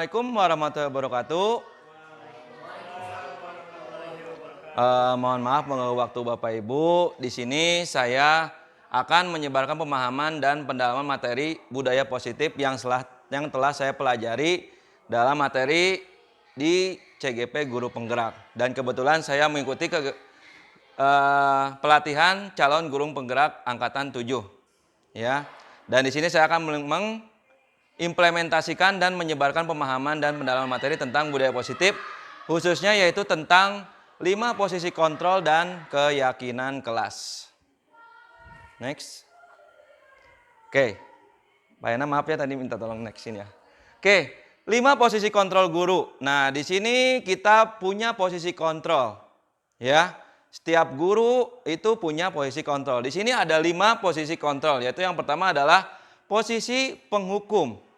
Assalamualaikum warahmatullahi wabarakatuh. Mohon maaf mengganggu waktu Bapak Ibu. Di sini saya akan menyebarkan pemahaman dan pendalaman materi budaya positif yang telah saya pelajari dalam materi di CGP Guru Penggerak. Dan kebetulan saya mengikuti pelatihan calon guru penggerak angkatan 7. Ya. Dan di sini saya akan implementasikan dan menyebarkan pemahaman dan pendalaman materi tentang budaya positif, khususnya yaitu tentang 5 posisi kontrol dan keyakinan kelas. Next. Oke. Pak Yana maaf ya tadi minta tolong nextin ya. Oke, 5 posisi kontrol guru. Nah, di sini kita punya posisi kontrol. Ya. Setiap guru itu punya posisi kontrol. Di sini ada 5 posisi kontrol, yaitu yang pertama adalah posisi penghukum.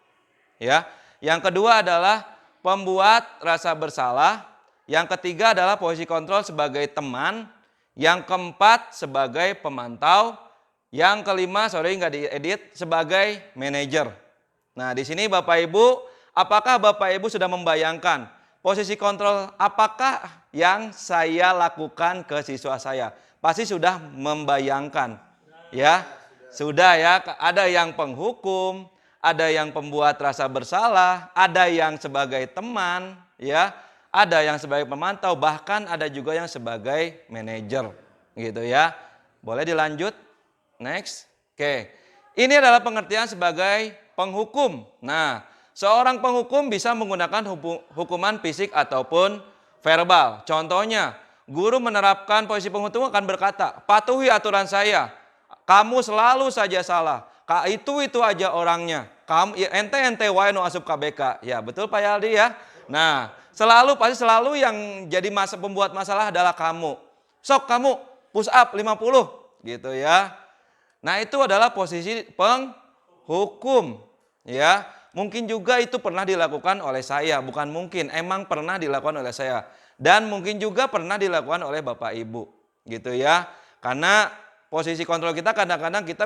Ya, yang kedua adalah pembuat rasa bersalah. Yang ketiga adalah posisi kontrol sebagai teman. Yang keempat sebagai pemantau. Yang kelima, sorry nggak diedit, sebagai manajer. Nah, di sini Bapak Ibu, apakah Bapak Ibu sudah membayangkan posisi kontrol apakah yang saya lakukan ke siswa saya? Pasti sudah membayangkan, ya. Sudah ya, ada yang penghukum, ada yang pembuat rasa bersalah, ada yang sebagai teman, ya, ada yang sebagai pemantau, bahkan ada juga yang sebagai manajer, gitu ya. Boleh dilanjut? Next. Oke. Ini adalah pengertian sebagai penghukum. Nah, seorang penghukum bisa menggunakan hukuman fisik ataupun verbal. Contohnya, guru menerapkan posisi penghukum akan berkata, "Patuhi aturan saya. Kamu selalu saja salah. Itu aja orangnya. Kamu ente wae nu asup KBK." Ya, betul Pak Yaldi ya. Nah, pasti selalu yang jadi pembuat masalah adalah kamu. Sok kamu push up 50 gitu ya. Nah, itu adalah posisi penghukum ya. Mungkin juga itu pernah dilakukan oleh saya, bukan mungkin, emang pernah dilakukan oleh saya. Dan mungkin juga pernah dilakukan oleh Bapak Ibu gitu ya. Karena posisi kontrol kita kadang-kadang kita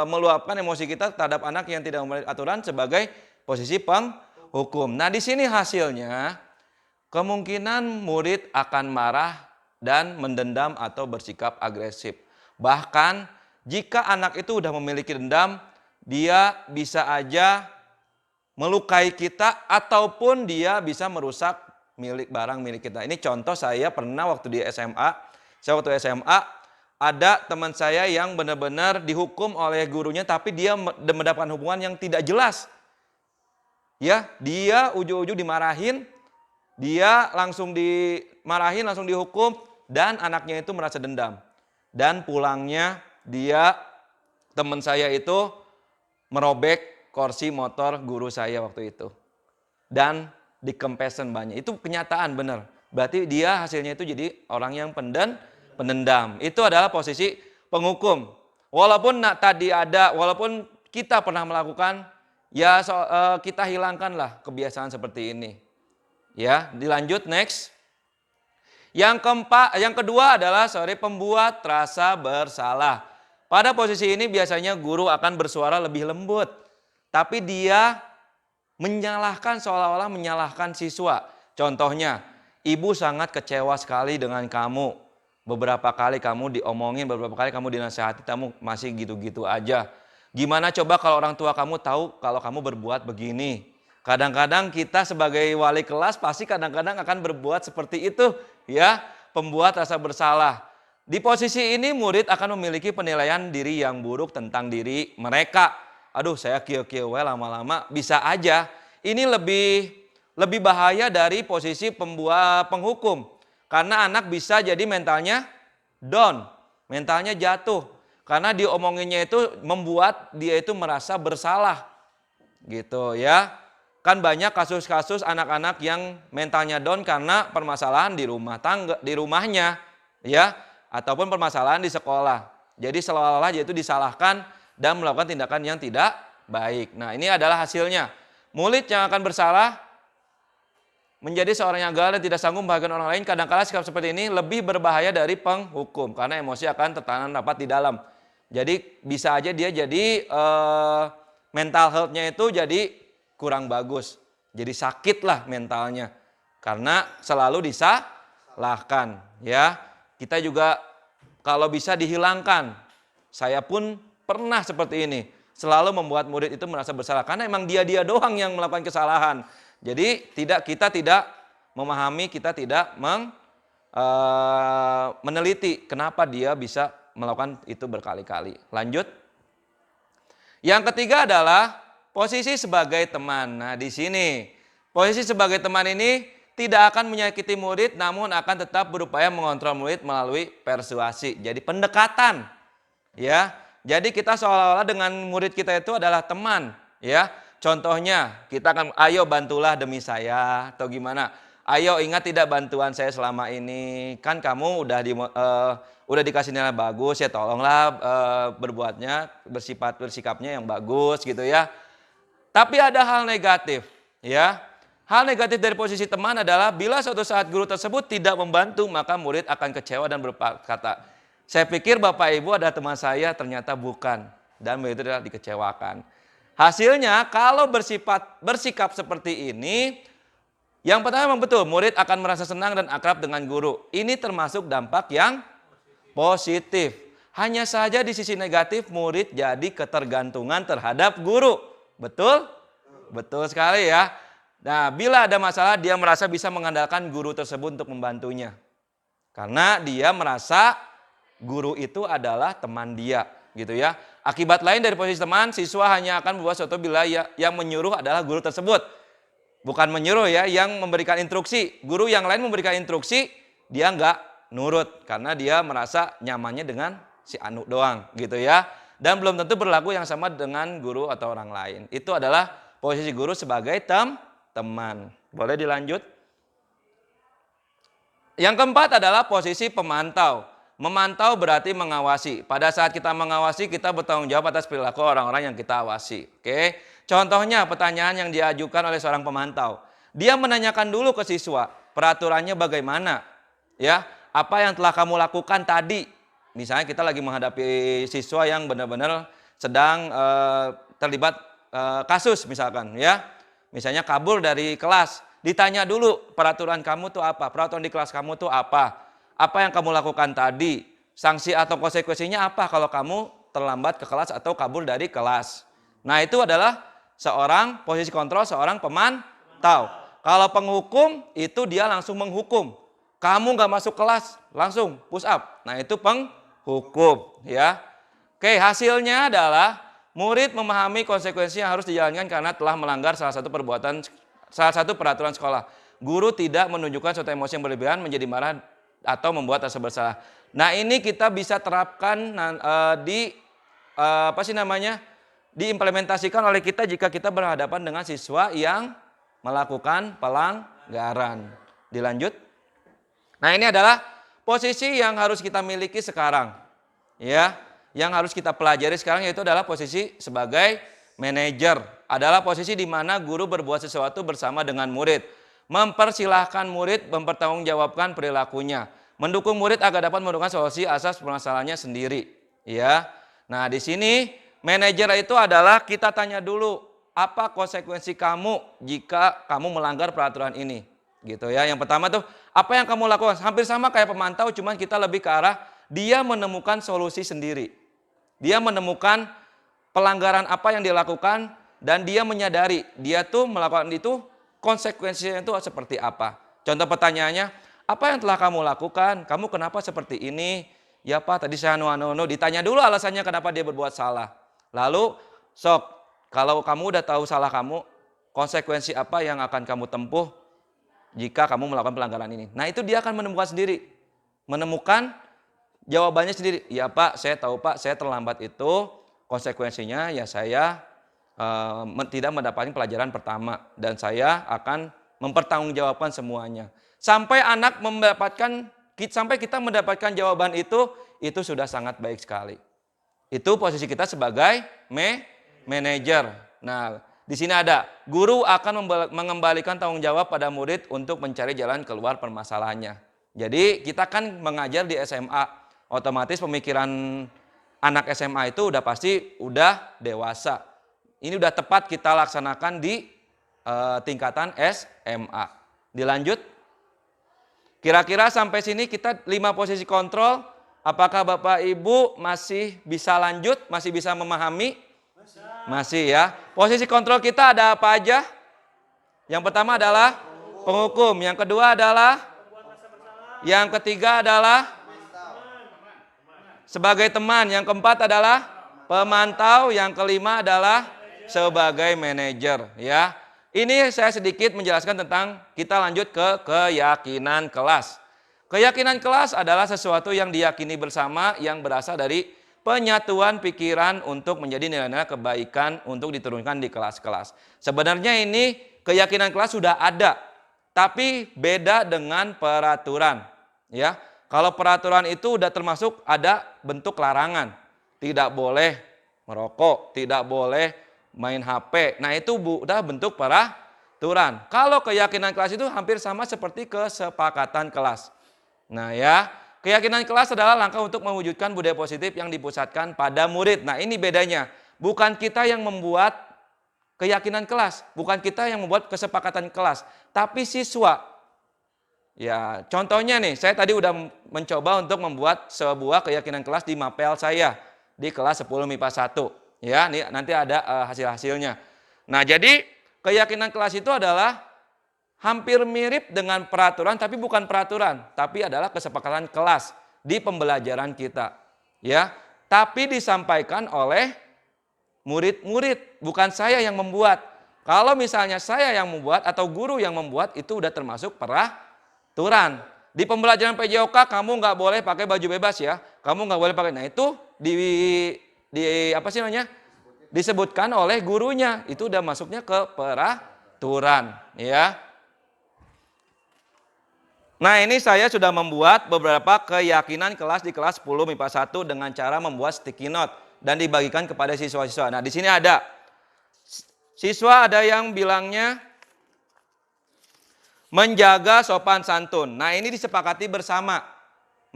meluapkan emosi kita terhadap anak yang tidak memiliki aturan sebagai posisi penghukum. Nah, di sini hasilnya kemungkinan murid akan marah dan mendendam atau bersikap agresif. Bahkan jika anak itu sudah memiliki dendam, dia bisa aja melukai kita ataupun dia bisa merusak barang milik kita. Ini contoh saya pernah waktu di SMA. Saya waktu SMA ada teman saya yang benar-benar dihukum oleh gurunya tapi dia mendapatkan hukuman yang tidak jelas. Ya, dia ujung-ujung dimarahin, dia langsung dimarahin, langsung dihukum dan anaknya itu merasa dendam. Dan pulangnya teman saya itu merobek kursi motor guru saya waktu itu. Dan dikempesin banyak. Itu kenyataan benar. Berarti dia hasilnya itu jadi orang yang penendam. Itu adalah posisi penghukum. Walaupun walaupun kita pernah melakukan, ya kita hilangkanlah kebiasaan seperti ini. Ya, dilanjut next. Yang kedua adalah pembuat rasa bersalah. Pada posisi ini biasanya guru akan bersuara lebih lembut, tapi dia seolah-olah menyalahkan siswa. Contohnya, ibu sangat kecewa sekali dengan kamu. Beberapa kali kamu diomongin, beberapa kali kamu dinasihati, kamu masih gitu-gitu aja. Gimana coba kalau orang tua kamu tahu kalau kamu berbuat begini? Kadang-kadang kita sebagai wali kelas pasti kadang-kadang akan berbuat seperti itu, ya, pembuat rasa bersalah. Di posisi ini murid akan memiliki penilaian diri yang buruk tentang diri mereka. Aduh, saya kieu-kieu lama-lama bisa aja. Ini lebih bahaya dari posisi penghukum. Karena anak bisa jadi mentalnya down, mentalnya jatuh. Karena diomonginnya itu membuat dia itu merasa bersalah. Gitu ya. Kan banyak kasus-kasus anak-anak yang mentalnya down karena permasalahan di rumahnya, ya, ataupun permasalahan di sekolah. Jadi seolah-olah dia itu disalahkan dan melakukan tindakan yang tidak baik. Nah, ini adalah hasilnya. Murid yang akan bersalah menjadi seorang yang gagal dan tidak sanggup membahagiakan orang lain, kadang-kala sikap seperti ini lebih berbahaya dari penghukum karena emosi akan tertanam rapat di dalam. Jadi bisa aja dia jadi mental health-nya itu jadi kurang bagus. Jadi sakit lah mentalnya. Karena selalu disalahkan. Ya, kita juga kalau bisa dihilangkan. Saya pun pernah seperti ini. Selalu membuat murid itu merasa bersalah. Karena emang dia doang yang melakukan kesalahan. Jadi kita tidak memahami, kita tidak meneliti kenapa dia bisa melakukan itu berkali-kali. Lanjut. Yang ketiga adalah posisi sebagai teman. Nah, di sini posisi sebagai teman ini tidak akan menyakiti murid, namun akan tetap berupaya mengontrol murid melalui persuasi. Jadi pendekatan, ya. Jadi kita seolah-olah dengan murid kita itu adalah teman, ya. Contohnya kita akan, ayo bantulah demi saya, atau gimana? Ayo ingat tidak bantuan saya selama ini, kan kamu udah dikasih nilai bagus, ya tolonglah bersikapnya yang bagus gitu ya. Tapi ada hal negatif, ya. Hal negatif dari posisi teman adalah bila suatu saat guru tersebut tidak membantu, maka murid akan kecewa dan berkata, saya pikir Bapak Ibu adalah teman saya, ternyata bukan. Dan begitu adalah dikecewakan. Hasilnya kalau bersikap seperti ini, yang pertama memang betul, murid akan merasa senang dan akrab dengan guru. Ini termasuk dampak yang positif. Hanya saja di sisi negatif, murid jadi ketergantungan terhadap guru. Betul? Betul sekali ya. Nah, bila ada masalah, dia merasa bisa mengandalkan guru tersebut untuk membantunya. Karena dia merasa guru itu adalah teman dia, gitu ya. Akibat lain dari posisi teman, siswa hanya akan membuat sesuatu bila yang menyuruh adalah guru tersebut. Bukan menyuruh ya, yang memberikan instruksi. Guru yang lain memberikan instruksi, dia nggak nurut. Karena dia merasa nyamannya dengan si Anu doang, gitu ya. Dan belum tentu berlaku yang sama dengan guru atau orang lain. Itu adalah posisi guru sebagai teman. Boleh dilanjut? Yang keempat adalah posisi pemantau. Memantau berarti mengawasi. Pada saat kita mengawasi, kita bertanggung jawab atas perilaku orang-orang yang kita awasi. Oke? Contohnya pertanyaan yang diajukan oleh seorang pemantau. Dia menanyakan dulu ke siswa, peraturannya bagaimana? Ya, apa yang telah kamu lakukan tadi? Misalnya kita lagi menghadapi siswa yang benar-benar sedang terlibat kasus misalkan, ya. Misalnya kabur dari kelas, ditanya dulu peraturan kamu tuh apa, peraturan di kelas kamu tuh apa yang kamu lakukan tadi, sanksi atau konsekuensinya apa kalau kamu terlambat ke kelas atau kabur dari kelas. Nah itu adalah seorang posisi kontrol, seorang pemantau. Kalau penghukum itu dia langsung menghukum, kamu nggak masuk kelas langsung push up. Nah itu penghukum ya. Oke, hasilnya adalah murid memahami konsekuensi yang harus dijalankan karena telah melanggar salah satu peraturan sekolah. Guru tidak menunjukkan suatu emosi yang berlebihan, menjadi marah atau membuat rasa bersalah. Nah ini kita bisa terapkan diimplementasikan oleh kita jika kita berhadapan dengan siswa yang melakukan pelanggaran. Dilanjut. Nah ini adalah posisi yang harus kita miliki sekarang, ya. Yang harus kita pelajari sekarang yaitu adalah posisi sebagai manajer. Adalah posisi di mana guru berbuat sesuatu bersama dengan murid. Mempersilahkan murid mempertanggungjawabkan perilakunya. Mendukung murid agar dapat menemukan solusi asas permasalahannya sendiri. Ya. Nah di sini manajer itu adalah kita tanya dulu apa konsekuensi kamu jika kamu melanggar peraturan ini. Gitu ya. Yang pertama tuh apa yang kamu lakukan? Hampir sama kayak pemantau, cuman kita lebih ke arah dia menemukan solusi sendiri. Dia menemukan pelanggaran apa yang dilakukan dan dia menyadari dia tuh melakukan itu konsekuensinya itu seperti apa. Contoh pertanyaannya, apa yang telah kamu lakukan? Kamu kenapa seperti ini? Ya Pak, tadi saya ditanya dulu alasannya kenapa dia berbuat salah. Lalu, sok, kalau kamu udah tahu salah kamu, konsekuensi apa yang akan kamu tempuh jika kamu melakukan pelanggaran ini? Nah itu dia akan menemukan sendiri. Menemukan jawabannya sendiri. Ya Pak, saya tahu Pak, saya terlambat itu konsekuensinya ya saya tidak mendapatkan pelajaran pertama. Dan saya akan mempertanggungjawabkan semuanya. Sampai kita mendapatkan jawaban itu sudah sangat baik sekali. Itu posisi kita sebagai manajer. Nah, di sini ada guru akan mengembalikan tanggung jawab pada murid untuk mencari jalan keluar permasalahannya. Jadi kita kan mengajar di SMA. Otomatis pemikiran anak SMA itu udah pasti udah dewasa. Ini udah tepat kita laksanakan di tingkatan SMA. Dilanjut. Kira-kira sampai sini kita 5 posisi kontrol. Apakah Bapak Ibu masih bisa lanjut? Masih bisa memahami? Masih ya. Posisi kontrol kita ada apa aja? Yang pertama adalah penghukum. Yang kedua adalah, yang ketiga adalah sebagai teman. Yang keempat adalah pemantau. Yang kelima adalah sebagai manajer. Ya. Ini saya sedikit menjelaskan tentang, kita lanjut ke keyakinan kelas. Keyakinan kelas adalah sesuatu yang diyakini bersama yang berasal dari penyatuan pikiran untuk menjadi nilai-nilai kebaikan untuk diturunkan di kelas-kelas. Sebenarnya ini keyakinan kelas sudah ada, tapi beda dengan peraturan. Ya, kalau peraturan itu sudah termasuk ada bentuk larangan, tidak boleh merokok, tidak boleh main HP. Nah itu sudah bentuk peraturan. Kalau keyakinan kelas itu hampir sama seperti kesepakatan kelas. Nah ya, keyakinan kelas adalah langkah untuk mewujudkan budaya positif yang dipusatkan pada murid. Nah ini bedanya, bukan kita yang membuat keyakinan kelas, bukan kita yang membuat kesepakatan kelas, tapi siswa. Ya, contohnya nih, saya tadi udah mencoba untuk membuat sebuah keyakinan kelas di mapel saya di kelas 10 MIPA 1. Ya, nih nanti ada hasil-hasilnya. Nah, jadi keyakinan kelas itu adalah hampir mirip dengan peraturan, tapi bukan peraturan, tapi adalah kesepakatan kelas di pembelajaran kita. Ya, tapi disampaikan oleh murid-murid, bukan saya yang membuat. Kalau misalnya saya yang membuat atau guru yang membuat, itu udah termasuk peraturan. Di pembelajaran PJOK kamu nggak boleh pakai baju bebas ya, kamu nggak boleh pakai. Nah itu di apa sih namanya? Disebutkan oleh gurunya, itu udah masuknya ke peraturan, ya. Nah ini saya sudah membuat beberapa keyakinan kelas di kelas 10 MIPA 1 dengan cara membuat sticky note dan dibagikan kepada siswa-siswa. Nah di sini ada siswa, ada yang bilangnya menjaga sopan santun. Nah ini disepakati bersama,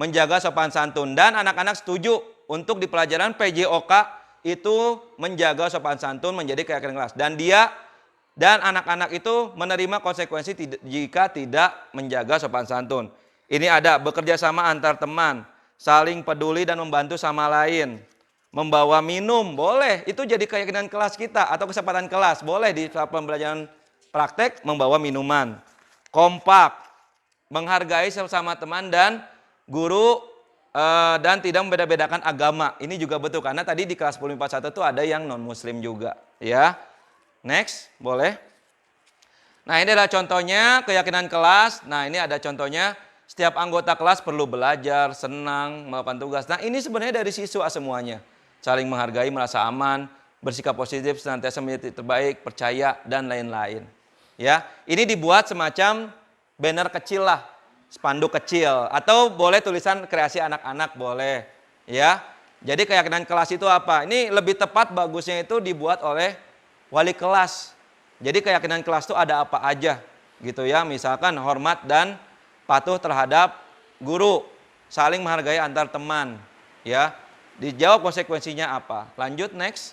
menjaga sopan santun, dan anak-anak setuju untuk di pelajaran PJOK itu menjaga sopan santun menjadi keyakinan kelas, dan dia dan anak-anak itu menerima konsekuensi jika tidak menjaga sopan santun. Ini ada bekerja sama antar teman, saling peduli dan membantu sama lain, membawa minum, boleh, itu jadi keyakinan kelas kita atau kesempatan kelas, boleh di saat pembelajaran praktek membawa minuman. Kompak, menghargai sesama teman dan guru, dan tidak membeda-bedakan agama. Ini juga betul, karena tadi di kelas 10 MIPA 1 itu ada yang non muslim juga, ya. Next, boleh. Nah, ini adalah contohnya keyakinan kelas. Nah, ini ada contohnya, setiap anggota kelas perlu belajar, senang, melakukan tugas. Nah, ini sebenarnya dari siswa semuanya. Saling menghargai, merasa aman, bersikap positif, senantiasa menjadi terbaik, percaya, dan lain-lain. Ya, ini dibuat semacam banner kecil lah, spanduk kecil, atau boleh tulisan kreasi anak-anak, boleh. Ya, jadi keyakinan kelas itu apa? Ini lebih tepat bagusnya itu dibuat oleh wali kelas. Jadi keyakinan kelas itu ada apa aja gitu ya. Misalkan hormat dan patuh terhadap guru, saling menghargai antar teman, ya. Dijawab konsekuensinya apa. Lanjut next.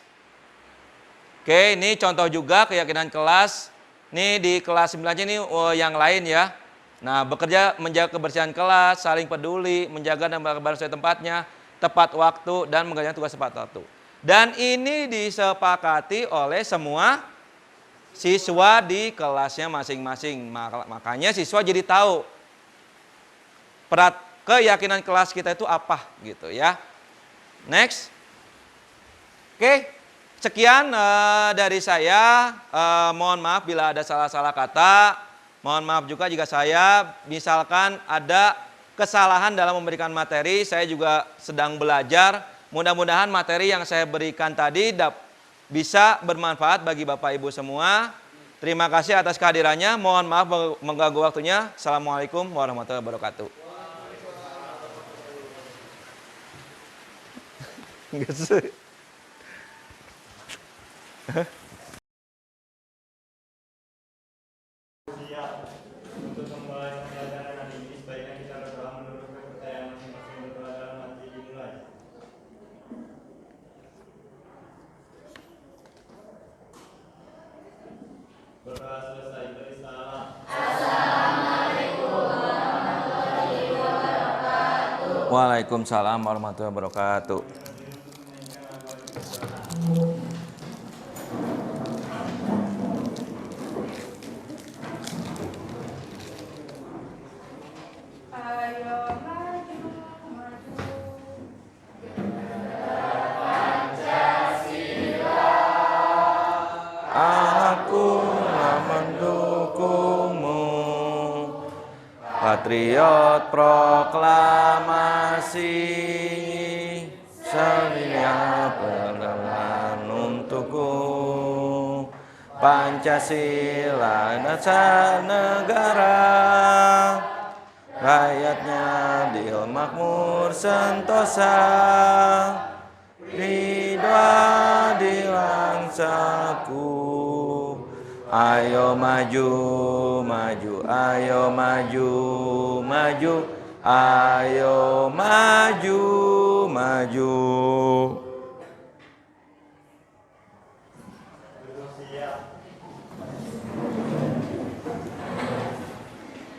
Oke, ini contoh juga keyakinan kelas. Ini di kelas 9 ini yang lain ya. Nah, bekerja menjaga kebersihan kelas, saling peduli, menjaga dan berkabar sesuai tempatnya, tepat waktu, dan mengerjakan tugas tepat waktu. Dan ini disepakati oleh semua siswa di kelasnya masing-masing. Makanya siswa jadi tahu keyakinan kelas kita itu apa gitu ya. Next. Oke, sekian dari saya. Mohon maaf bila ada salah-salah kata. Mohon maaf juga jika saya misalkan ada kesalahan dalam memberikan materi. Saya juga sedang belajar. Mudah-mudahan materi yang saya berikan tadi bisa bermanfaat bagi Bapak Ibu semua. Terima kasih atas kehadirannya. Mohon maaf mengganggu waktunya. Assalamualaikum warahmatullahi wabarakatuh. Waalaikumsalam warahmatullahi wabarakatuh. Patriot proklamasi selia perlawanan untukku, Pancasila dasar negara, rakyatnya adil makmur sentosa, ridho adil bangsaku. Ayo maju, maju, ayo maju, maju, ayo maju, maju.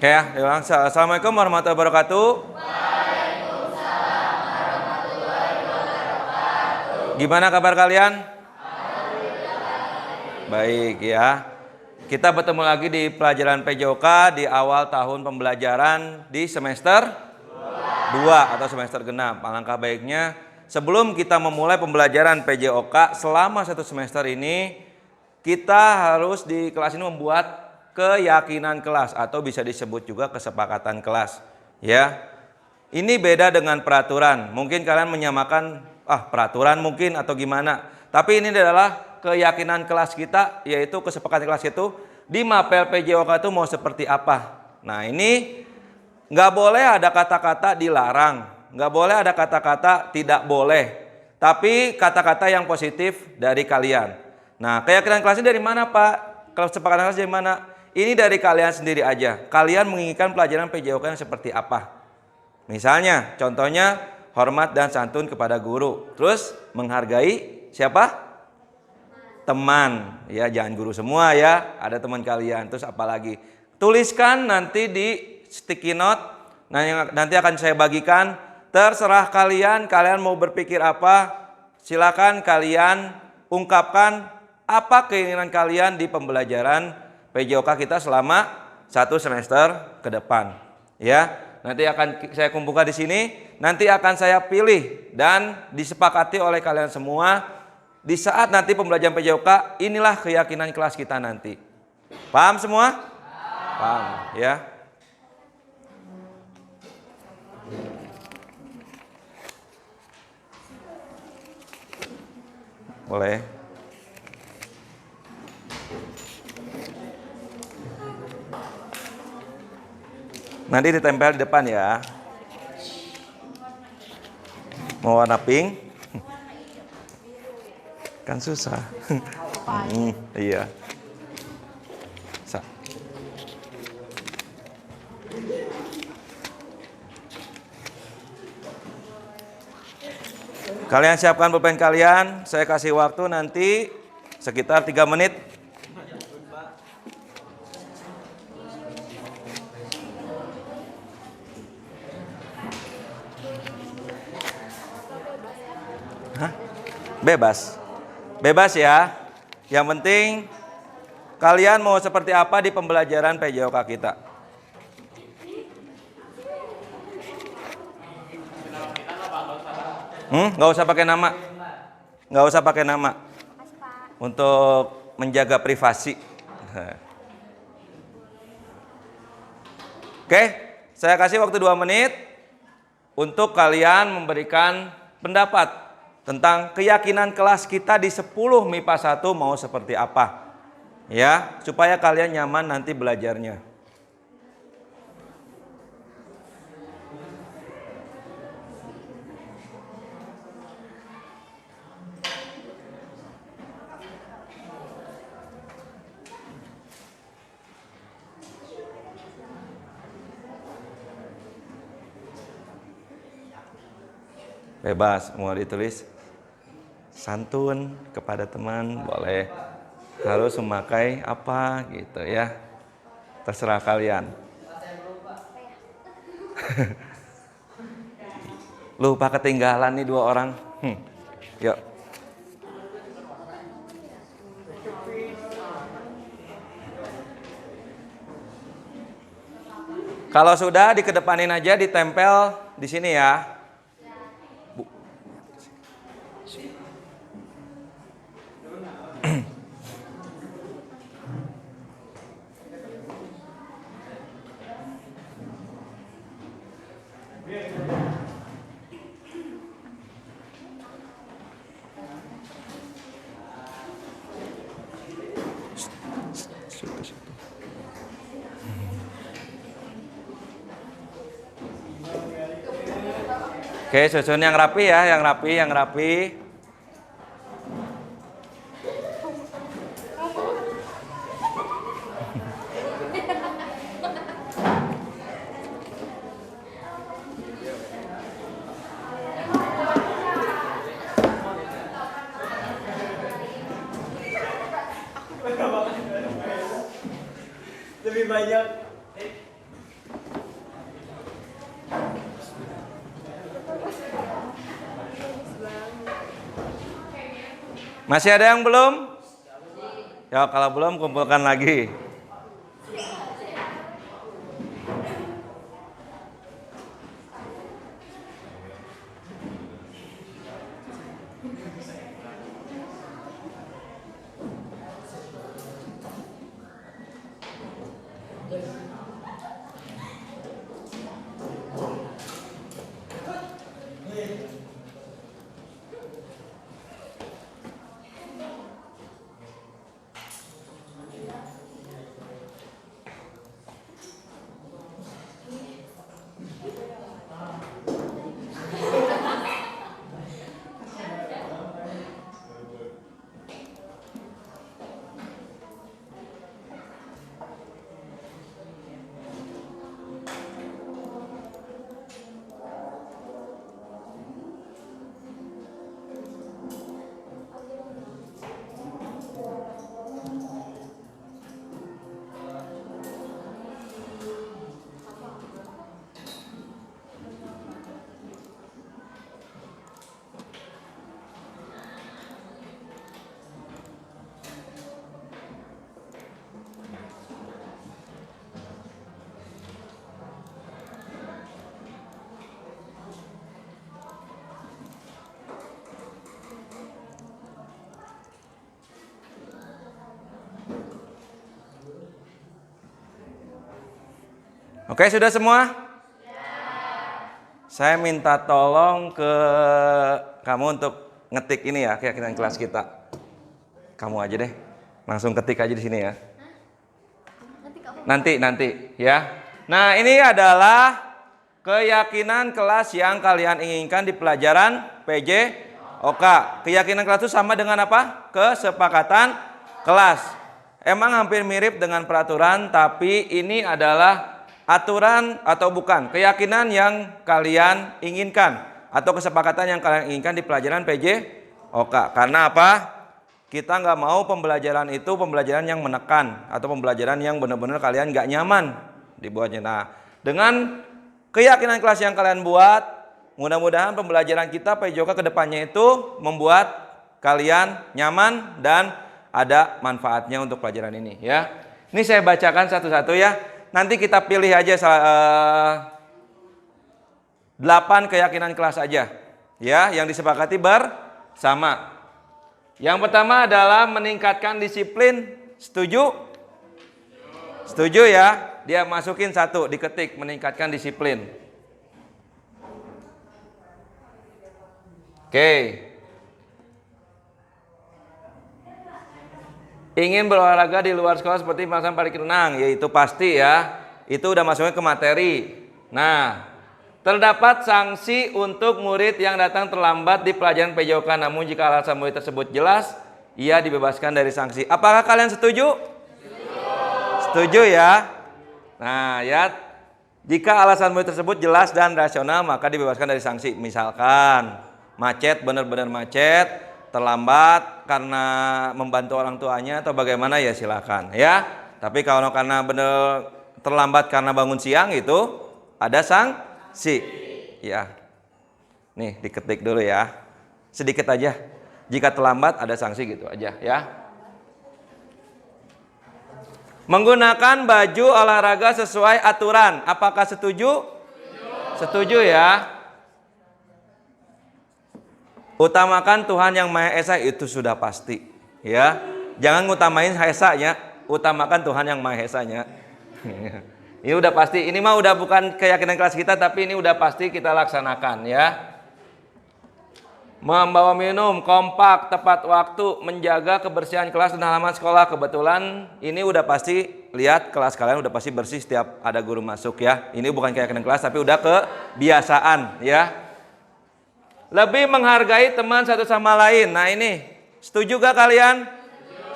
Oke ya, diulang. Assalamualaikum warahmatullahi wabarakatuh. Waalaikumsalam warahmatullahi wabarakatuh. Gimana kabar kalian? Baik ya. Kita bertemu lagi di pelajaran PJOK di awal tahun pembelajaran di semester 2 atau semester genap. Alangkah baiknya sebelum kita memulai pembelajaran PJOK selama satu semester ini, kita harus di kelas ini membuat keyakinan kelas atau bisa disebut juga kesepakatan kelas. Ya, ini beda dengan peraturan. Mungkin kalian menyamakan peraturan mungkin atau gimana. Tapi ini adalah keyakinan kelas kita, yaitu kesepakatan kelas itu di mapel PJOK itu mau seperti apa. Nah ini nggak boleh ada kata-kata dilarang, nggak boleh ada kata-kata tidak boleh, tapi kata-kata yang positif dari kalian. Nah keyakinan kelasnya dari mana Pak? Kesepakatan kelas dari mana? Ini dari kalian sendiri aja. Kalian menginginkan pelajaran PJOK yang seperti apa? Misalnya, contohnya hormat dan santun kepada guru, terus menghargai siapa? Teman, ya jangan guru semua ya, ada teman kalian. Terus apalagi? Tuliskan nanti di sticky note, nanti akan saya bagikan. Terserah kalian mau berpikir apa, silakan kalian ungkapkan apa keinginan kalian di pembelajaran PJOK kita selama satu semester ke depan. Ya, nanti akan saya kumpulkan di sini, nanti akan saya pilih dan disepakati oleh kalian semua. Di saat nanti pembelajaran PJOK, inilah keyakinan kelas kita nanti. Paham semua? Paham ya. Boleh. Nanti ditempel di depan ya. Mau warna pink? Kan susah. Iya. Kalian siapkan pulpen kalian. Saya kasih waktu nanti sekitar 3 menit. Hah? Bebas. Bebas ya. Yang penting kalian mau seperti apa di pembelajaran PJOK kita. Nggak usah pakai nama. Nggak usah pakai nama. Untuk menjaga privasi. Oke, saya kasih waktu 2 menit untuk kalian memberikan pendapat tentang keyakinan kelas kita di 10 MIPA 1 mau seperti apa. Ya, supaya kalian nyaman nanti belajarnya. Bebas, mau ditulis santun kepada teman boleh. harus memakai apa gitu ya. Terserah kalian. Lupa ketinggalan nih 2 orang. Yuk. Kalau sudah dikedepanin aja, ditempel di sini ya. Oke, susun yang rapi ya, yang rapi, yang rapi. Lebih banyak. Masih ada yang belum? Ya, kalau belum kumpulkan lagi. Oke, sudah semua? Saya minta tolong ke kamu untuk ngetik ini ya, keyakinan kelas kita. Kamu aja deh, langsung ketik aja di sini ya. Nanti ya. Nah, ini adalah keyakinan kelas yang kalian inginkan di pelajaran PJOK. Keyakinan kelas itu sama dengan apa? Kesepakatan kelas. Emang hampir mirip dengan peraturan, tapi ini adalah aturan atau bukan, keyakinan yang kalian inginkan atau kesepakatan yang kalian inginkan di pelajaran PJOK. Karena apa? Kita nggak mau pembelajaran itu pembelajaran yang menekan atau pembelajaran yang benar-benar kalian nggak nyaman dibuatnya. Nah, dengan keyakinan kelas yang kalian buat, mudah-mudahan pembelajaran kita PJOK kedepannya itu membuat kalian nyaman dan ada manfaatnya untuk pelajaran ini ya. Ini saya bacakan satu-satu ya. Nanti kita pilih aja 8 keyakinan kelas aja ya, yang disepakati bersama. Yang pertama adalah meningkatkan disiplin. Setuju? Setuju ya? Dia masukin 1, diketik meningkatkan disiplin. Oke. Ingin berolahraga di luar sekolah seperti melaksanakan balik renang, yaitu pasti ya. Itu udah masuknya ke materi. Nah, terdapat sanksi untuk murid yang datang terlambat di pelajaran PJOK. Namun jika alasan murid tersebut jelas, ia dibebaskan dari sanksi. Apakah kalian setuju? Setuju ya. Nah ya, jika alasan murid tersebut jelas dan rasional, maka dibebaskan dari sanksi. Misalkan macet, benar-benar macet, terlambat karena membantu orang tuanya atau bagaimana ya silakan ya. Tapi kalau karena benar terlambat karena bangun siang itu ada sanksi ya. Nih diketik dulu ya, sedikit aja. Jika terlambat ada sanksi gitu aja ya. Menggunakan baju olahraga sesuai aturan, apakah setuju? Setuju ya. Utamakan Tuhan yang Maha Esa itu sudah pasti ya. Jangan ngutamain Esa-nya, utamakan Tuhan yang Maha Esa-nya. Ini udah pasti, ini mah udah bukan keyakinan kelas kita, tapi ini udah pasti kita laksanakan ya. Membawa minum, kompak, tepat waktu, menjaga kebersihan kelas dan halaman sekolah. Kebetulan ini udah pasti, lihat kelas kalian udah pasti bersih setiap ada guru masuk ya. Ini bukan keyakinan kelas, tapi udah kebiasaan ya. Lebih menghargai teman satu sama lain. Nah ini, setuju gak kalian?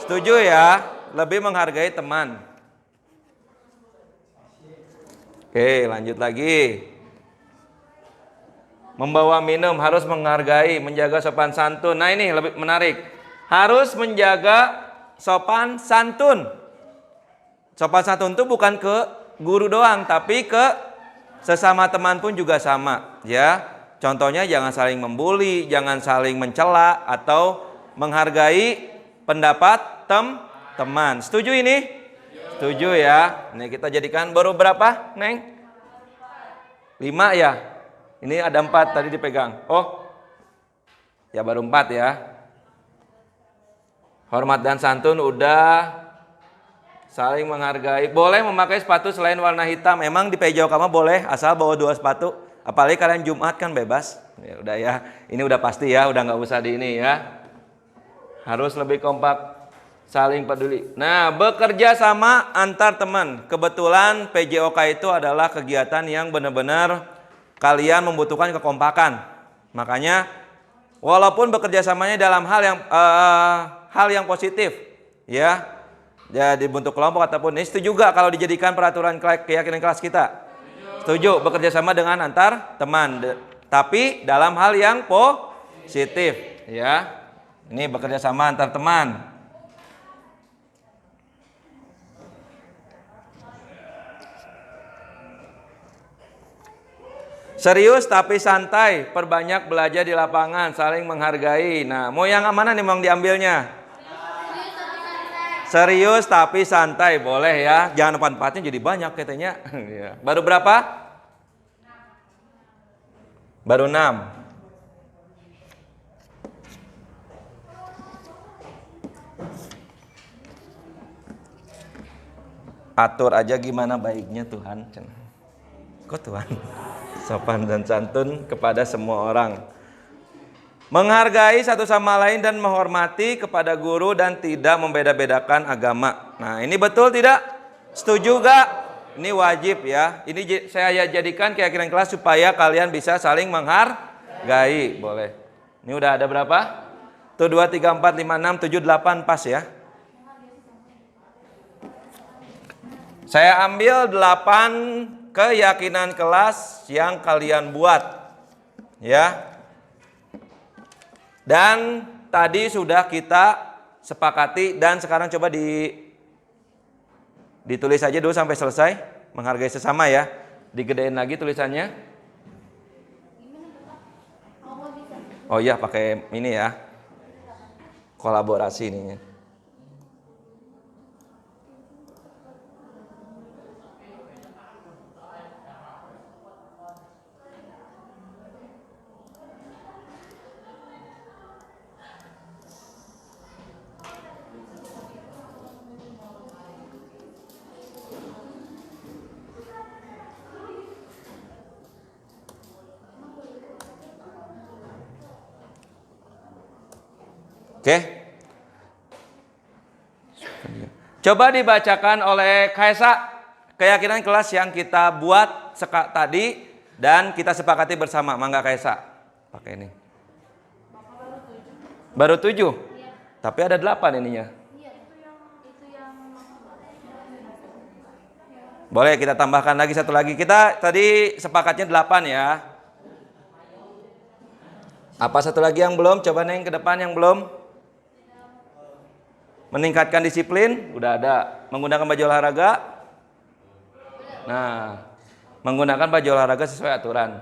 Setuju ya, lebih menghargai teman. Oke, lanjut lagi. Membawa minum, harus menghargai, menjaga sopan santun. Nah ini lebih menarik. Harus menjaga sopan santun. Sopan santun itu bukan ke guru doang, tapi ke sesama teman pun juga sama ya. Contohnya jangan saling membuli, jangan saling mencela atau menghargai pendapat teman. Setuju ini? Setuju ya. Ini kita jadikan baru berapa, Neng? 5 ya. Ini ada 4 tadi dipegang. Oh, ya baru 4 ya. Hormat dan santun udah. Saling menghargai. Boleh memakai sepatu selain warna hitam. Emang di PJOK mah boleh, asal bawa 2 sepatu. Apalagi kalian Jumat kan bebas. Ya udah ya. Ini udah pasti ya, udah nggak usah di ini ya. Harus lebih kompak, saling peduli. Nah, bekerja sama antar teman. Kebetulan PJOK itu adalah kegiatan yang benar-benar kalian membutuhkan kekompakan. Makanya walaupun bekerja samanya dalam hal yang positif, ya. Jadi bentuk kelompok ataupun ini setuju juga kalau dijadikan peraturan keyakinan kelas kita. Setuju bekerja sama dengan antar teman, tapi dalam hal yang positif, ya. Ini bekerja sama antar teman. Serius tapi santai, perbanyak belajar di lapangan, saling menghargai. Nah, mau yang mana nih mau diambilnya? Serius tapi santai, boleh ya. Jangan empat-empatnya jadi banyak katanya. Baru berapa? Baru 6. Atur aja gimana baiknya Tuhan. Kok Tuhan? Sopan dan santun kepada semua orang. Menghargai satu sama lain dan menghormati kepada guru dan tidak membeda-bedakan agama. Nah, ini betul tidak? Setuju gak? Ini wajib ya. Ini saya jadikan keyakinan kelas supaya kalian bisa saling menghargai. Boleh. Ini udah ada berapa? Tuh 2, 3, 4, 5, 6, 7, 8 pas ya. Saya ambil 8 keyakinan kelas yang kalian buat. Ya. Dan tadi sudah kita sepakati dan sekarang coba ditulis aja dulu sampai selesai. Menghargai sesama ya. Digedein lagi tulisannya. Oh iya pakai ini ya. Kolaborasi ini. Oke. Coba dibacakan oleh Kaisa keyakinan kelas yang kita buat tadi dan kita sepakati bersama. Mangga Kaisa. Pakai ini. Baru 7? Iya. Tapi ada 8 ininya. Iya, itu yang boleh kita tambahkan lagi satu lagi. Kita tadi sepakatnya 8 ya. Apa satu lagi yang belum? Coba Neng ke depan yang belum. Meningkatkan disiplin, udah ada. Menggunakan baju olahraga. Nah, menggunakan baju olahraga sesuai aturan.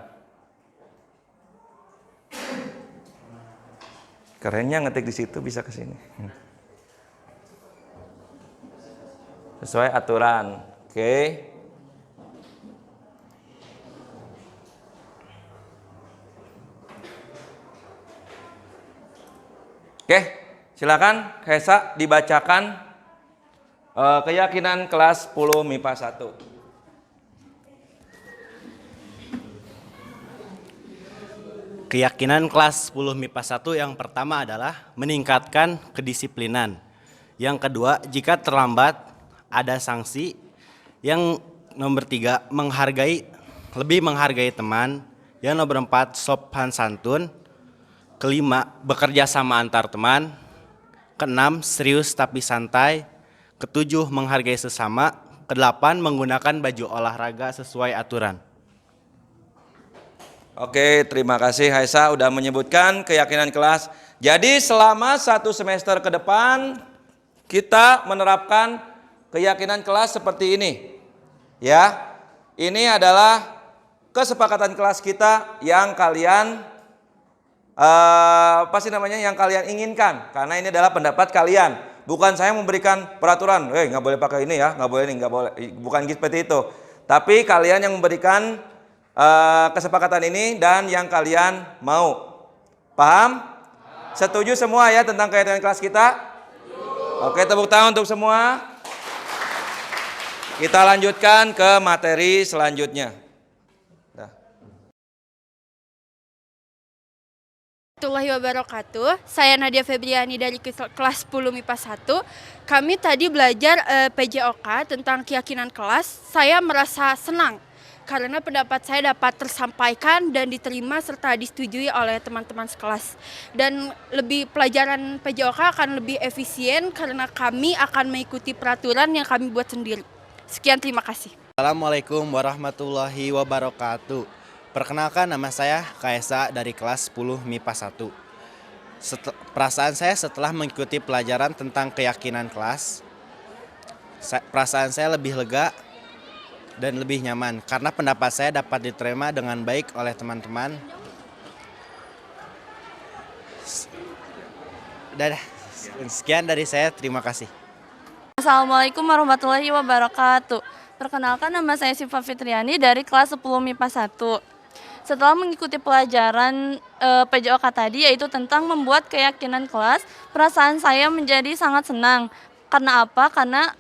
Kerennya ngetik di situ bisa ke sini. Sesuai aturan. Oke. Oke, silakan Hesa dibacakan keyakinan kelas 10 MIPA 1. Keyakinan kelas 10 MIPA 1 yang pertama adalah meningkatkan kedisiplinan. Yang kedua, jika terlambat ada sanksi. Yang nomor 3, lebih menghargai teman. Yang nomor 4, sopan santun. Kelima, bekerja sama antar teman. Keenam, serius tapi santai. Ketujuh, menghargai sesama. Kedelapan, menggunakan baju olahraga sesuai aturan. Oke, terima kasih Haisa udah menyebutkan keyakinan kelas. Jadi selama 1 semester ke depan kita menerapkan keyakinan kelas seperti ini. Ya, ini adalah kesepakatan kelas kita yang kalian yang kalian inginkan, karena ini adalah pendapat kalian. Bukan saya memberikan peraturan, nggak boleh pakai ini ya, nggak boleh ini, nggak boleh. Bukan seperti itu. Tapi kalian yang memberikan kesepakatan ini dan yang kalian mau. Paham? Setuju semua ya tentang keyakinan kelas kita? Oke, tepuk tangan untuk semua. Kita lanjutkan ke materi selanjutnya. Warahmatullahi wabarakatuh. Saya Nadia Febriani dari kelas 10 MIPA 1. Kami tadi belajar PJOK tentang keyakinan kelas. Saya merasa senang karena pendapat saya dapat tersampaikan dan diterima serta disetujui oleh teman-teman sekelas. Dan pelajaran PJOK akan lebih efisien karena kami akan mengikuti peraturan yang kami buat sendiri. Sekian, terima kasih. Assalamualaikum warahmatullahi wabarakatuh. Perkenalkan, nama saya Kaesa dari kelas 10 MIPA 1. Perasaan saya setelah mengikuti pelajaran tentang keyakinan kelas, perasaan saya lebih lega dan lebih nyaman karena pendapat saya dapat diterima dengan baik oleh teman-teman. Sekian dari saya, terima kasih. Assalamualaikum warahmatullahi wabarakatuh. Perkenalkan, nama saya Siva Fitriani dari kelas 10 MIPA 1. Setelah mengikuti pelajaran PJOK tadi, yaitu tentang membuat keyakinan kelas, perasaan saya menjadi sangat senang. Karena apa? Karena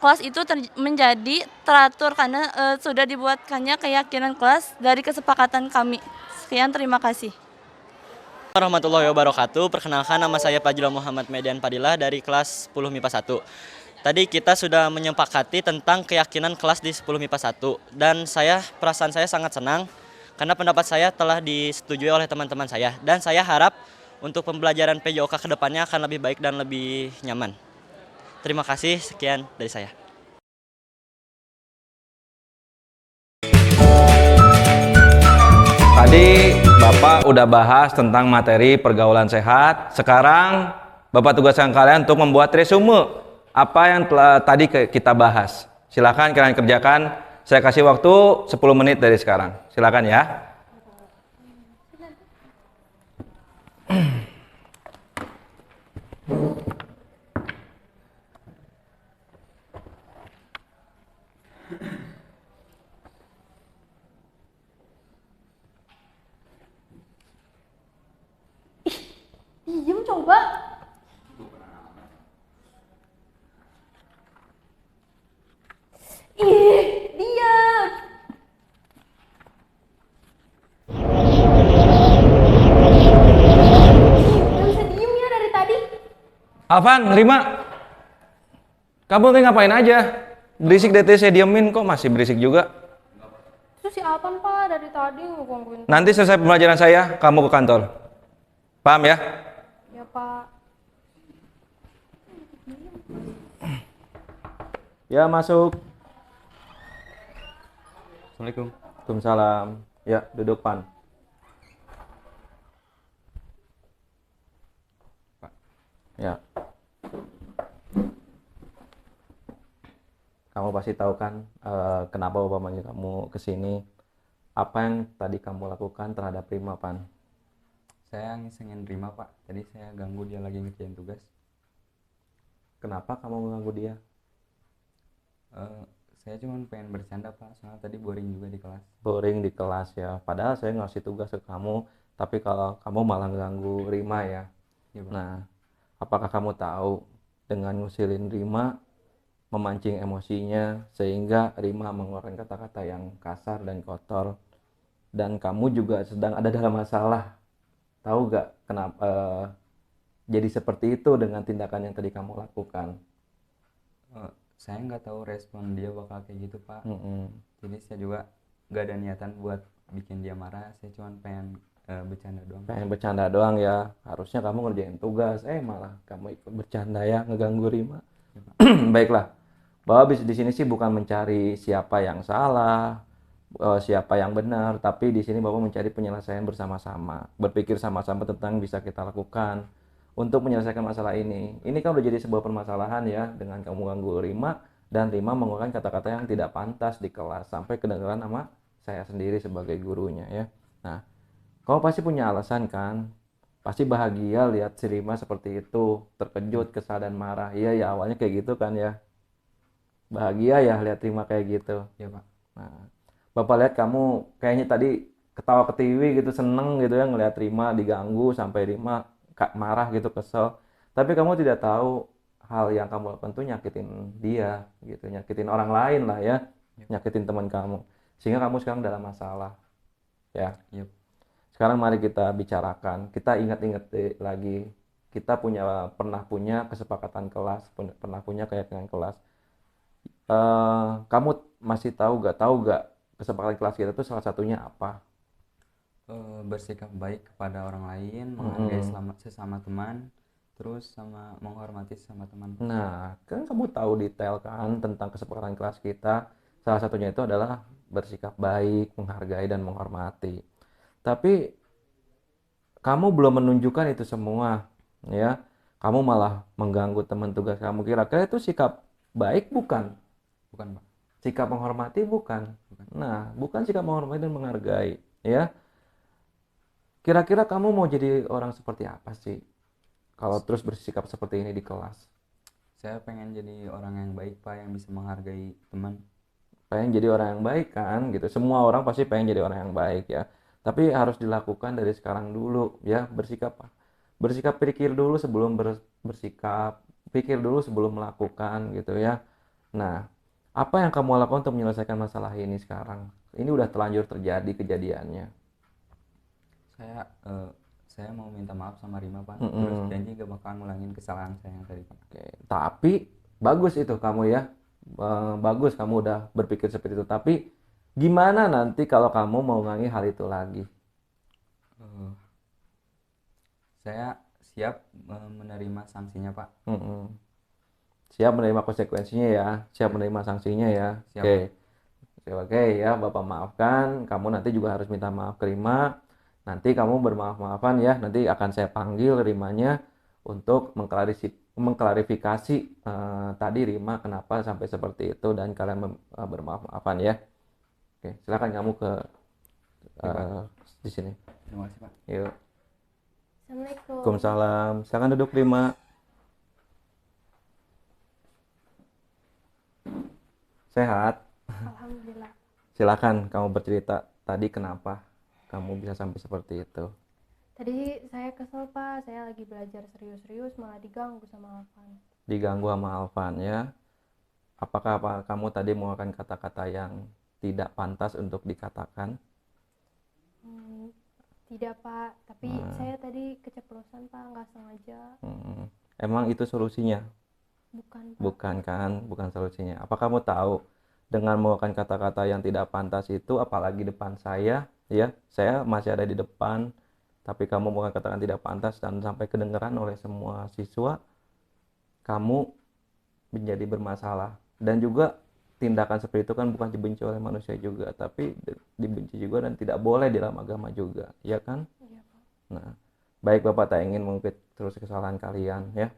kelas itu menjadi teratur karena sudah dibuatkannya keyakinan kelas dari kesepakatan kami. Sekian, terima kasih. Warahmatullahi wabarakatuh. Perkenalkan, nama saya Fajrul Muhammad Median Fadilah dari kelas 10 MIPA 1. Tadi kita sudah menyepakati tentang keyakinan kelas di 10 MIPA 1 dan perasaan saya sangat senang karena pendapat saya telah disetujui oleh teman-teman saya dan saya harap untuk pembelajaran PJOK ke depannya akan lebih baik dan lebih nyaman. Terima kasih, sekian dari saya. Tadi Bapak udah bahas tentang materi pergaulan sehat. Sekarang Bapak tugaskan kalian untuk membuat resume apa yang telah tadi kita bahas. Silakan kalian kerjakan. Saya kasih waktu 10 menit dari sekarang. Silakan ya. Diem coba. Ih, diam. Gak bisa diem ya dari tadi. Alvan, Rima, kamu tuh ngapain aja? Berisik deh, saya diemin kok masih berisik juga. Itu si Alpan pak dari tadi ngegangguin. Nanti selesai pembelajaran saya, kamu ke kantor. Paham ya? Ya pak. Ya, masuk. Assalamualaikum. Waalaikumsalam. Ya, duduk Pan. Kamu pasti tahu kan kenapa Bapak manggil kamu ke sini. Apa yang tadi kamu lakukan terhadap Rima, Pan? Saya ngisengin Rima, Pak. Tadi saya ganggu dia lagi ngerjain tugas. Kenapa kamu mengganggu dia? Saya cuma pengen bercanda, Pak. Soalnya tadi boring juga di kelas. Boring di kelas ya. Padahal saya ngasih tugas ke kamu, tapi kalau kamu malah ganggu Rima ya. Iya, Pak. Nah, apakah kamu tahu dengan ngusilin Rima memancing emosinya sehingga Rima mengeluarkan kata-kata yang kasar dan kotor, dan kamu juga sedang ada dalam masalah. Tahu gak kenapa jadi seperti itu dengan tindakan yang tadi kamu lakukan? Saya nggak tahu respon dia bakal kayak gitu, Pak. Mm-mm. Jadi saya juga nggak ada niatan buat bikin dia marah. Saya cuma pengen bercanda doang. Pengen bercanda doang ya. Harusnya kamu ngerjain tugas, malah kamu ikut bercanda ya, ngeganggu Rima. Baiklah, bahwa di sini sih bukan mencari siapa yang salah, siapa yang benar, tapi di sini Bapak mencari penyelesaian bersama-sama, berpikir sama-sama tentang bisa kita lakukan untuk menyelesaikan masalah ini. Ini kan udah jadi sebuah permasalahan ya, dengan kamu ganggu Rima dan Rima mengeluarkan kata-kata yang tidak pantas di kelas sampai kedengaran sama saya sendiri sebagai gurunya ya. Nah, kamu pasti punya alasan kan? Pasti bahagia lihat si Rima seperti itu, terkejut, kesal dan marah. Iya ya, awalnya kayak gitu kan ya. Bahagia ya lihat Rima kayak gitu. Ya, Pak. Nah, Bapak lihat kamu kayaknya tadi ketawa ketiwi gitu, seneng gitu ya ngelihat Rima diganggu sampai Rima marah gitu, kesel. Tapi kamu tidak tahu hal yang kamu lakukan tuh nyakitin dia gitu, nyakitin orang lain lah ya, nyakitin teman kamu. Sehingga kamu sekarang dalam masalah. Ya. Yep. Sekarang mari kita bicarakan, kita ingat-ingat lagi. Kita pernah punya kesepakatan kelas, pernah punya keyakinan kelas. Kamu masih tahu gak kesepakatan kelas kita itu salah satunya apa? Bersikap baik kepada orang lain, menghargai sesama teman, terus sama menghormati sesama teman. Nah, kan kamu tahu detail kan tentang kesepakatan kelas kita. Salah satunya itu adalah bersikap baik, menghargai dan menghormati. Tapi kamu belum menunjukkan itu semua, ya. Kamu malah mengganggu teman tugas kamu. Kira-kira itu sikap baik bukan? Bukan, Pak. Sikap menghormati bukan? Nah, bukan sikap menghormati dan menghargai, ya. Kira-kira kamu mau jadi orang seperti apa sih kalau terus bersikap seperti ini di kelas? Saya pengen jadi orang yang baik, Pak, yang bisa menghargai teman. Pengen jadi orang yang baik kan gitu. Semua orang pasti pengen jadi orang yang baik ya. Tapi harus dilakukan dari sekarang dulu ya. Bersikap pikir dulu sebelum bersikap, pikir dulu sebelum melakukan gitu ya. Nah, apa yang kamu lakukan untuk menyelesaikan masalah ini sekarang? Ini udah terlanjur terjadi kejadiannya. Saya mau minta maaf sama Rima, Pak. Terus janji gak bakal ngulangin kesalahan saya yang tadi, Pak. Oke, tapi bagus itu kamu ya. Bagus kamu udah berpikir seperti itu. Tapi gimana nanti kalau kamu mau ngulangi hal itu lagi? Saya siap menerima sanksinya, Pak. Siap menerima konsekuensinya ya. Siap menerima sanksinya ya. Siap. Oke ya, Bapak maafkan. Kamu nanti juga harus minta maaf ke Rima. Nanti kamu bermaaf-maafan ya. Nanti akan saya panggil Rimanya untuk mengklarifikasi tadi Rima kenapa sampai seperti itu dan kalian bermaaf-maafan ya. Oke, silakan kamu ke di sini. Terima kasih, Pak. Yuk. Assalamualaikum. Waalaikumsalam. Silakan duduk Rima. Sehat? Alhamdulillah. Silakan kamu bercerita tadi kenapa kamu bisa sampai seperti itu. Tadi saya kesel, Pak. Saya lagi belajar serius-serius malah diganggu sama Alvan. Diganggu sama Alvan ya. Apakah kamu tadi mengeluarkan kata-kata yang tidak pantas untuk dikatakan? Tidak, Pak. Tapi saya tadi keceplosan, Pak. Nggak sengaja. Emang itu solusinya? Bukan, Pak. Bukan kan? Bukan solusinya. Apa kamu tahu dengan mengeluarkan kata-kata yang tidak pantas itu, apalagi depan saya, ya, saya masih ada di depan, tapi kamu mengeluarkan kata-kata tidak pantas dan sampai kedengaran oleh semua siswa, kamu menjadi bermasalah. Dan juga tindakan seperti itu kan bukan dibenci oleh manusia juga, tapi dibenci juga dan tidak boleh di dalam agama juga, ya kan? Iya, Pak. Nah, baik Bapak tak ingin mengungkit terus kesalahan kalian ya.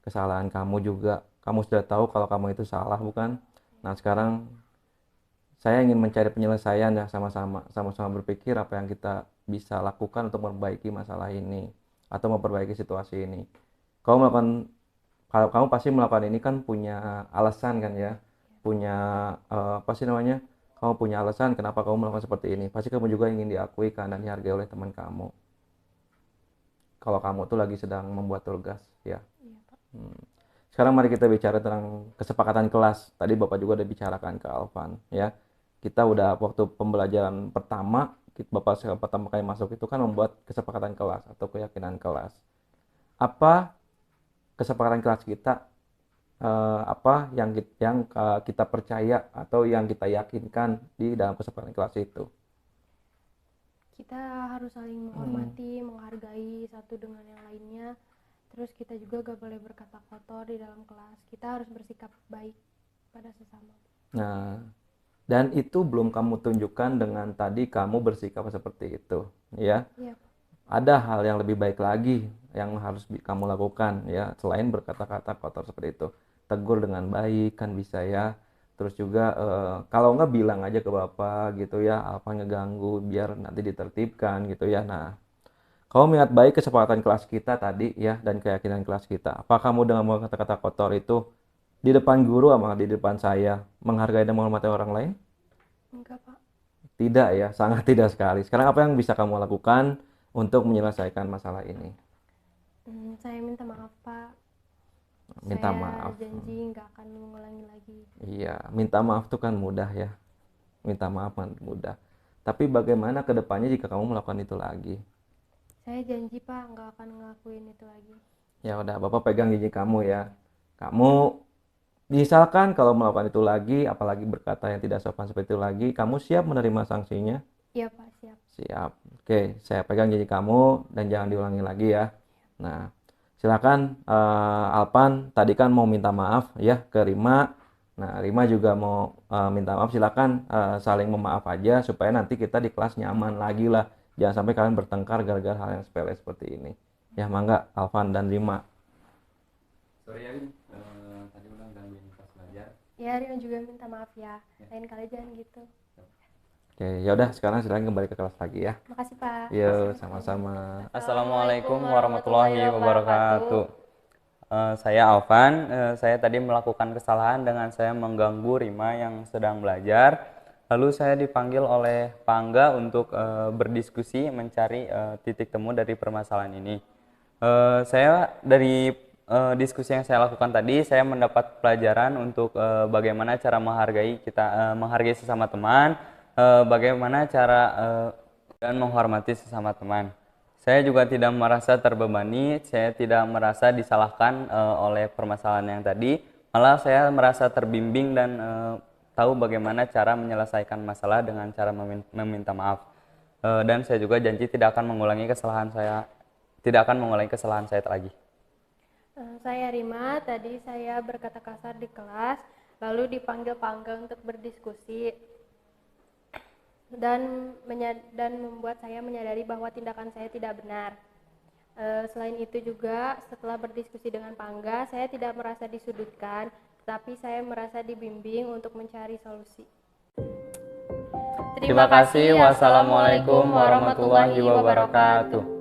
Kesalahan kamu juga, kamu sudah tahu kalau kamu itu salah bukan? Nah, sekarang saya ingin mencari penyelesaian ya, sama-sama berpikir apa yang kita bisa lakukan untuk memperbaiki masalah ini atau memperbaiki situasi ini. Kalau kamu pasti melakukan ini kan punya alasan kan ya, punya apa sih namanya? Kamu punya alasan kenapa kamu melakukan seperti ini. Pasti kamu juga ingin diakui kan dan dihargai oleh teman kamu. Kalau kamu tuh lagi sedang membuat tugas ya. Sekarang mari kita bicara tentang kesepakatan kelas. Tadi Bapak juga udah bicarakan ke Alvan ya. Kita udah waktu pembelajaran pertama, Bapak pertama kali masuk itu kan membuat kesepakatan kelas atau keyakinan kelas. Apa kesepakatan kelas kita? Apa yang kita percaya atau yang kita yakinkan di dalam kesepakatan kelas itu? Kita harus saling menghormati, menghargai satu dengan yang lainnya. Terus kita juga gak boleh berkata kotor di dalam kelas. Kita harus bersikap baik pada sesama. Nah, dan itu belum kamu tunjukkan dengan tadi kamu bersikap seperti itu, ya. Iya. Ada hal yang lebih baik lagi yang harus kamu lakukan, ya, selain berkata-kata kotor seperti itu. Tegur dengan baik kan bisa ya. Terus juga kalau nggak bilang aja ke Bapak gitu ya, apa ngeganggu biar nanti ditertibkan gitu ya. Nah, kamu melihat baik kesepakatan kelas kita tadi ya dan keyakinan kelas kita. Apa kamu dengan kata-kata kotor itu di depan guru sama di depan saya menghargai dan menghormati orang lain? Enggak, Pak. Tidak ya, sangat tidak sekali. Sekarang apa yang bisa kamu lakukan untuk menyelesaikan masalah ini? Saya minta maaf, Pak. Minta Saya maaf. janji nggak akan mengulangi lagi. Iya, minta maaf itu kan mudah ya. Minta maaf kan mudah. Tapi bagaimana ke depannya jika kamu melakukan itu lagi? Saya janji, Pak, nggak akan ngelakuin itu lagi. Ya udah, Bapak pegang janji kamu ya. Kamu misalkan kalau melakukan itu lagi, apalagi berkata yang tidak sopan seperti itu lagi, kamu siap menerima sanksinya? Iya, Pak, siap. Siap. Oke, saya pegang janji kamu dan jangan diulangi lagi ya. Nah, silakan Alpan tadi kan mau minta maaf ya ke Rima. Nah, Rima juga mau minta maaf. Silakan saling memaaf aja supaya nanti kita di kelas nyaman lagi lah. Jangan sampai kalian bertengkar gara-gara hal yang sepele seperti ini. Ya, mangga Alvan dan Rima. Sorry ya, tadi udah gangguin kelas belajar. Ya, Rian juga minta maaf ya. Lain kali jangan gitu. Oke, ya udah sekarang silakan kembali ke kelas lagi ya. Makasih, Pak. Yuk, sama-sama. Assalamualaikum warahmatullahi wabarakatuh. Saya Alvan, saya tadi melakukan kesalahan dengan saya mengganggu Rima yang sedang belajar. Lalu saya dipanggil oleh Pak Angga untuk berdiskusi mencari titik temu dari permasalahan ini. Saya dari diskusi yang saya lakukan tadi, saya mendapat pelajaran untuk bagaimana cara menghargai sesama teman, bagaimana cara dan menghormati sesama teman. Saya juga tidak merasa terbebani, saya tidak merasa disalahkan oleh permasalahan yang tadi, malah saya merasa terbimbing dan tahu bagaimana cara menyelesaikan masalah dengan cara meminta maaf. Dan saya juga janji tidak akan mengulangi kesalahan saya lagi. Saya Rima, tadi saya berkata kasar di kelas, lalu dipanggil Pak Angga untuk berdiskusi. Dan membuat saya menyadari bahwa tindakan saya tidak benar. Selain itu juga setelah berdiskusi dengan Pak Angga, saya tidak merasa disudutkan, tetapi saya merasa dibimbing untuk mencari solusi. Terima kasih. Wassalamualaikum warahmatullahi wabarakatuh.